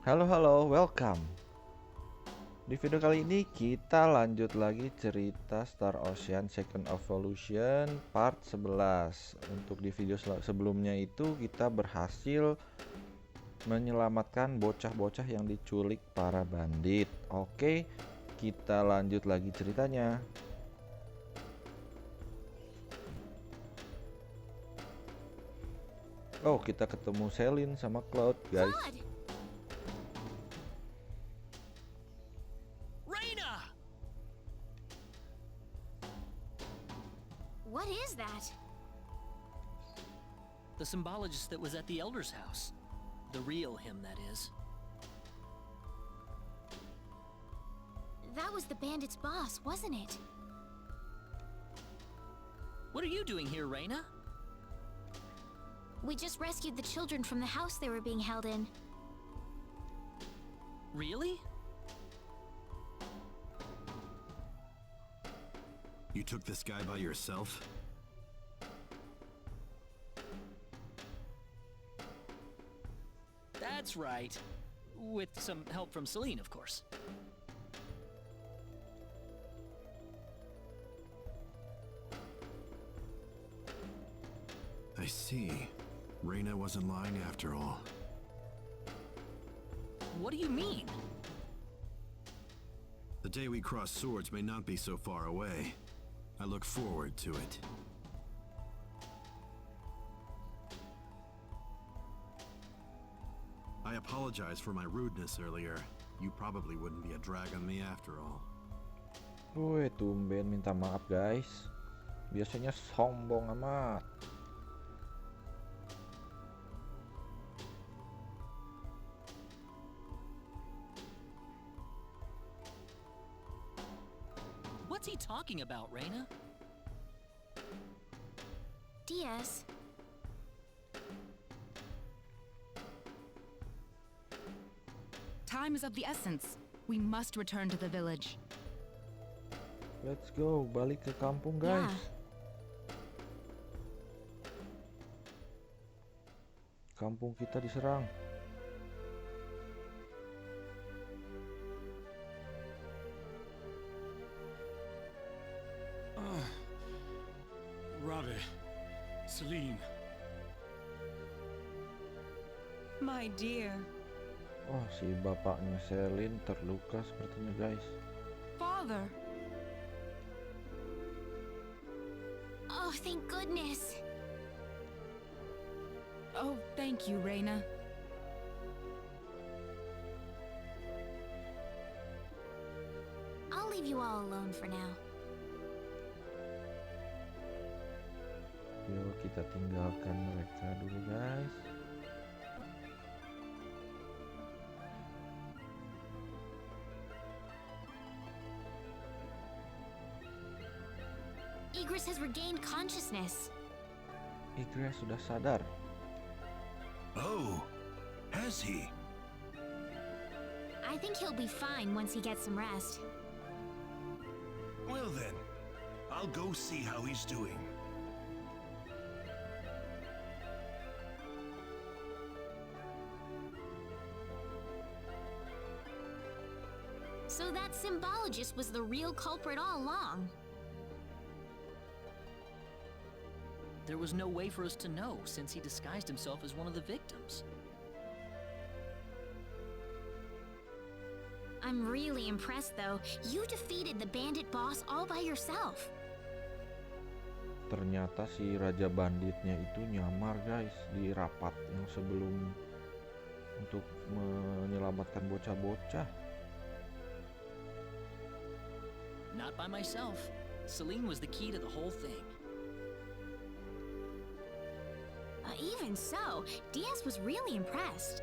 Halo halo, welcome. Di video kali ini kita lanjut lagi cerita Star Ocean Second Evolution part 11. Untuk di video sebelumnya itu kita berhasil menyelamatkan bocah-bocah yang diculik para bandit. Oke, kita lanjut lagi ceritanya. Oh, kita ketemu Celine sama Cloud, guys. Claude! Raina! What is that? The symbologist that was at the Elder's house. The real him, that is. That was the bandit's boss, wasn't it? What are you doing here, Raina? We just rescued the children from the house they were being held in. Really? You took this guy by yourself? That's right. With some help from Celine, of course. I see. Reina wasn't lying after all. What do you mean? The day we cross swords may not be so far away. I look forward to it. I apologize for my rudeness earlier. You probably wouldn't be a drag on me after all. Woi, tumben minta maaf, guys. Biasanya sombong amat. What's he talking about, Raina? Diaz, Time is of the essence. We must return to the village. Let's go, balik ke kampung, guys. yeah. Kampung kita diserang. Rabe, Celine, My dear. Oh, si bapaknya Celine terluka sepertinya, guys. Father. Oh, thank goodness. Oh, thank you, Reina. I'll leave you all alone for now. Yuk kita tinggalkan mereka dulu, guys. Igris has regained consciousness. Igris sudah sadar. Oh, has he? I think he'll be fine once he gets some rest. well then, I'll go see how he's doing. So that symbologist was the real culprit all along. There was no way for us to know since he disguised himself as one of the victims. I'm really impressed though. You defeated the bandit boss all by yourself. Ternyata si Raja Banditnya itu nyamar, guys, di rapat yang sebelum untuk menyelamatkan bocah-bocah. Not by myself. Celine was the key to the whole thing. Even so, Diaz was really impressed.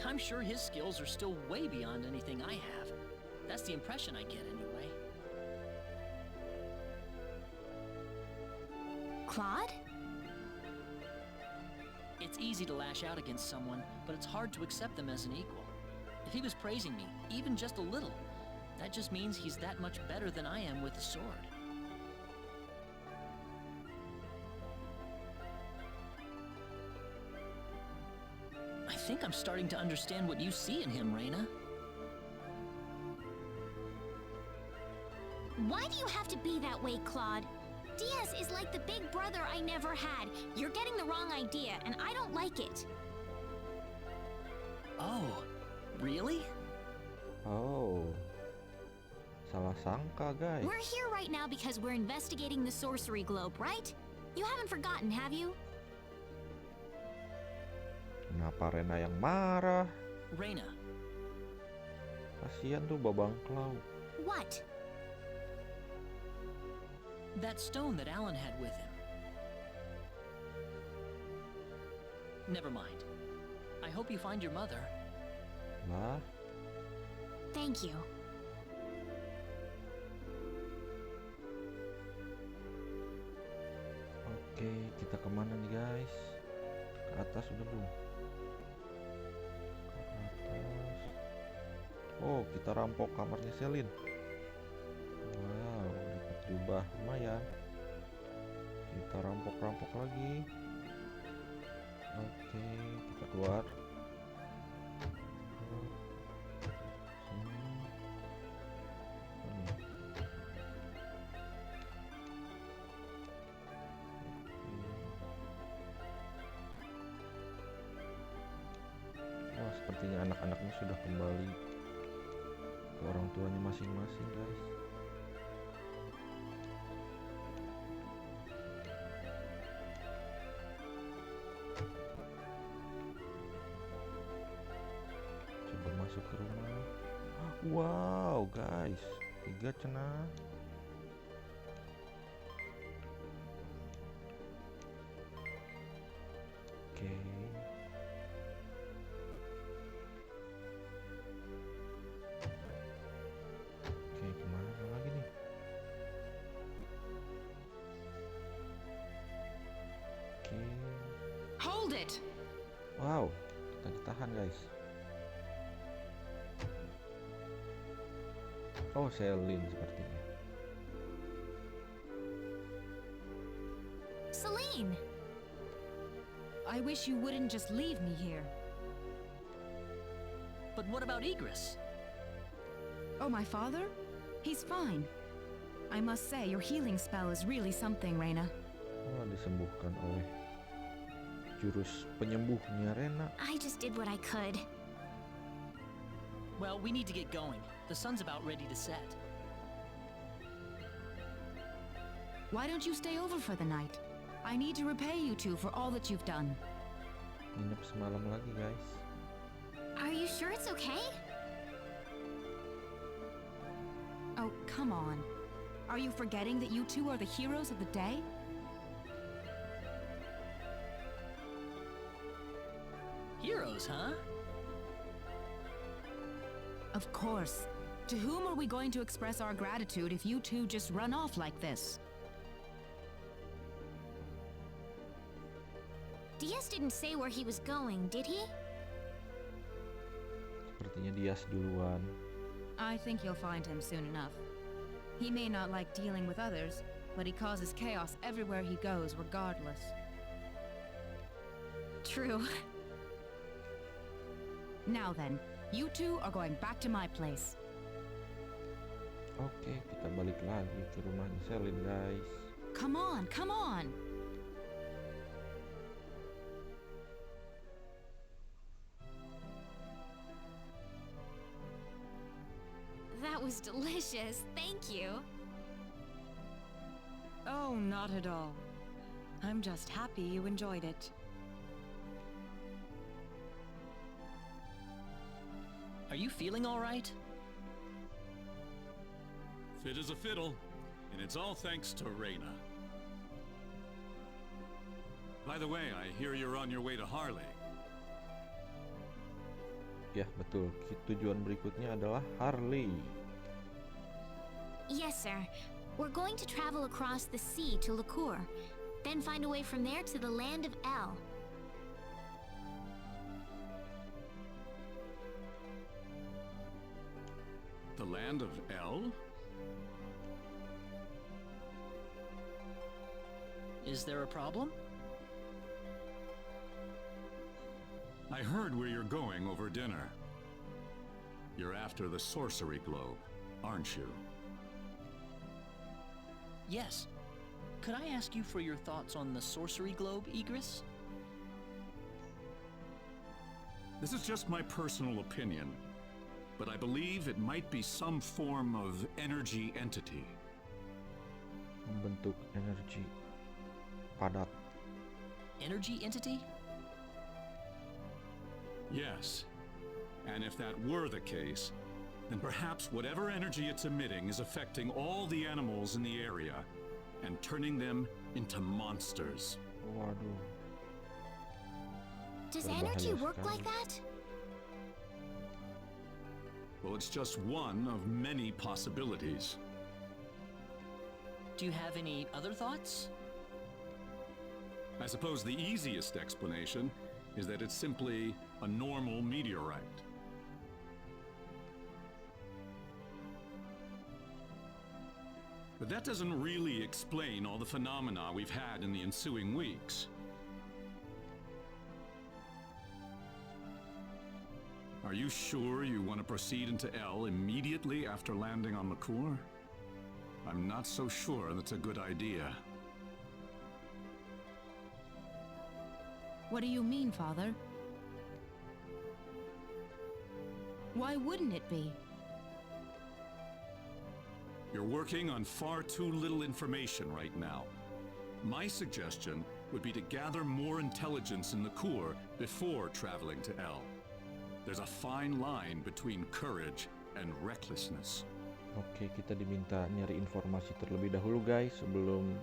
I'm sure his skills are still way beyond anything I have. That's the impression I get anyway. Claude? It's easy to lash out against someone, but it's hard to accept them as an equal. If he was praising me, even just a little, that just means he's that much better than I am with a sword. think I'm starting to understand what you see in him, Reina. Why do you have to be that way, Claude? Diaz is like the big brother I never had. You're getting the wrong idea, and I don't like it. Oh, really? Oh. Salah sangka, guys. We're here right now because we're investigating the sorcery globe, right? You haven't forgotten, have you? Kenapa Rena yang marah? Reina, Kasihan tuh Babang Clow. What? that stone that Alan had with him. Never mind. I hope you find your mother. Lah, Thank you. oke, kita kemana nih guys? Ke atas udah belum? Ke atas. Oh, kita rampok kamarnya Selin. Wow, dapat jubah lumayan. Kita rampok-rampok lagi. Oke, kita keluar. Sini. Sini. Wah, sepertinya anak-anaknya sudah kembali ke orang tuanya masing-masing, guys. Coba masuk ke rumah. Wow, guys, 3 cenah. Oke. Oke, kemana lagi nih? Oke. Hold it! Wow, kita ditahan guys. Oh, Selin sepertinya. Celine! I wish you wouldn't just leave me here. But what about Igris? Oh, my father? He's fine. I must say, your healing spell is really something, Reina. Wah, disembuhkan oleh jurus penyembuhnya Rena. I just did what I could. Well, we need to get going. The sun's about ready to set. Why don't you stay over for the night? I need to repay you two for all that you've done. Nginep semalam lagi guys. Are you sure it's okay? Oh, come on. Are you forgetting that you two are the heroes of the day? Heroes, huh? Of course. To whom are we going to express our gratitude if you two just run off like this? Diaz didn't say where he was going, did he? Sepertinya Diaz duluan. I think you'll find him soon enough. He may not like dealing with others, but he causes chaos everywhere he goes regardless. True. Now then, you two are going back to my place. Oke, kita balik lagi ke rumahnya Selin guys. Come on, come on! That was delicious. Thank you. Oh, not at all. I'm just happy you enjoyed it. Are you feeling all right? Fit as a fiddle, and it's all thanks to Reina. By the way, I hear you're on your way to Harley. Ya, betul. Tujuan berikutnya adalah Harley. Yes, sir. We're going to travel across the sea to Licour, then find a way from there to the land of El. The land of El? Is there a problem? I heard where you're going over dinner. You're after the sorcery globe, aren't you? Yes. Could I ask you for your thoughts on the sorcery globe, Igris? This is just my personal opinion, but I believe it might be some form of energy entity. Membentuk energi padat. Energy entity? Yes. And if that were the case, then perhaps whatever energy it's emitting is affecting all the animals in the area and turning them into monsters. Waduh. Does Berbahaya energy work sekali. like that? Well, it's just one of many possibilities. Do you have any other thoughts? I suppose the easiest explanation is that it's simply a normal meteorite. But that doesn't really explain all the phenomena we've had in the ensuing weeks. Are you sure you want to proceed into L immediately after landing on Liqueur? I'm not so sure that's a good idea. What do you mean, Father? Why wouldn't it be? You're working on far too little information right now. My suggestion would be to gather more intelligence in the Liqueur before traveling to L. There's a fine line between courage and recklessness. Oke, kita diminta nyari informasi terlebih dahulu guys sebelum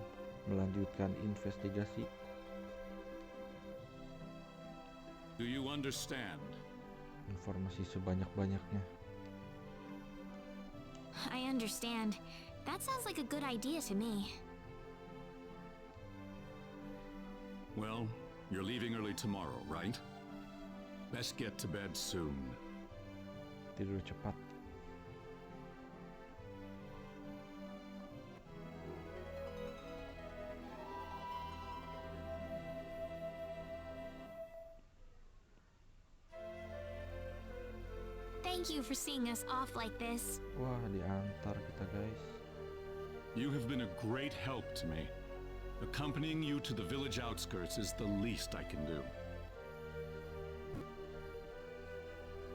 melanjutkan investigasi. Do you understand? Informasi sebanyak-banyaknya. I understand. That sounds like a good idea to me. Well, you're leaving early tomorrow, right? Best get to bed soon. Tidur cepat. Thank you for seeing us off like this. Wah, diantar kita guys. You have been a great help to me. Accompanying you to the village outskirts is the least I can do.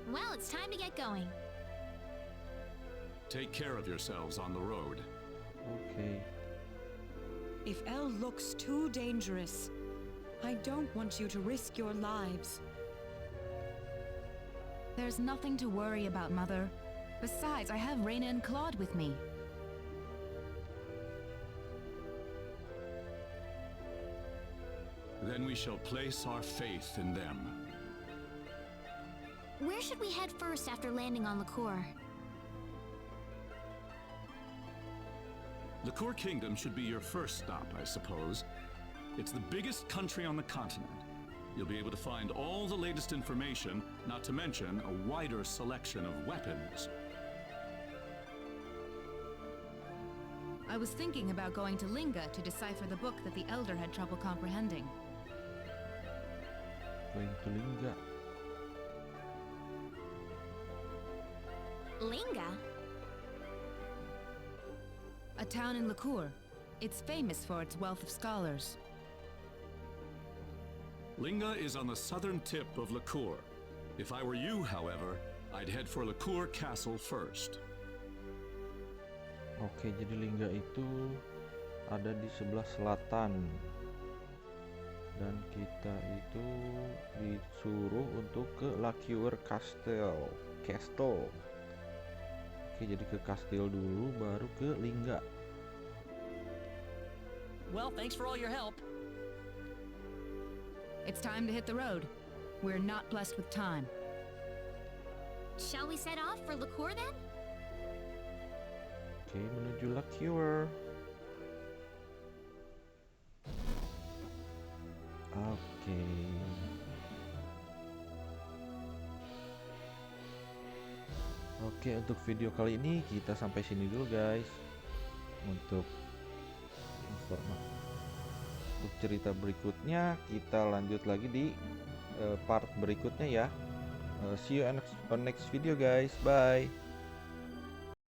Well, it's time to get going. Take care of yourselves on the road. Oke. If L looks too dangerous, I don't want you to risk your lives. There's nothing to worry about, Mother. Besides, I have Reyna and Claude with me. Then we shall place our faith in them. Where should we head first after landing on Liqueur? Liqueur Kingdom should be your first stop, I suppose. It's the biggest country on the continent. You'll be able to find all the latest information, not to mention a wider selection of weapons. I was thinking about going to Linga to decipher the book that the Elder had trouble comprehending. Going to Lingga. Linga? A town in Liqueur. It's famous for its wealth of scholars. Linga is on the southern tip of Liqueur. If I were you, however, I'd head for Liqueur Castle first. Oke, jadi Lingga itu ada di sebelah selatan. Dan kita itu disuruh untuk ke Liqueur Castle. Oke, jadi ke kastil dulu baru ke Lingga. Well, thanks for all your help. It's time to hit the road. We're not blessed with time. Shall we set off for Liqueur then? Oke, menuju Liqueur. Oke. Oke, untuk video kali ini kita sampai sini dulu guys. Untuk informasi, untuk cerita berikutnya kita lanjut lagi di part berikutnya ya. See you on next video guys. Bye.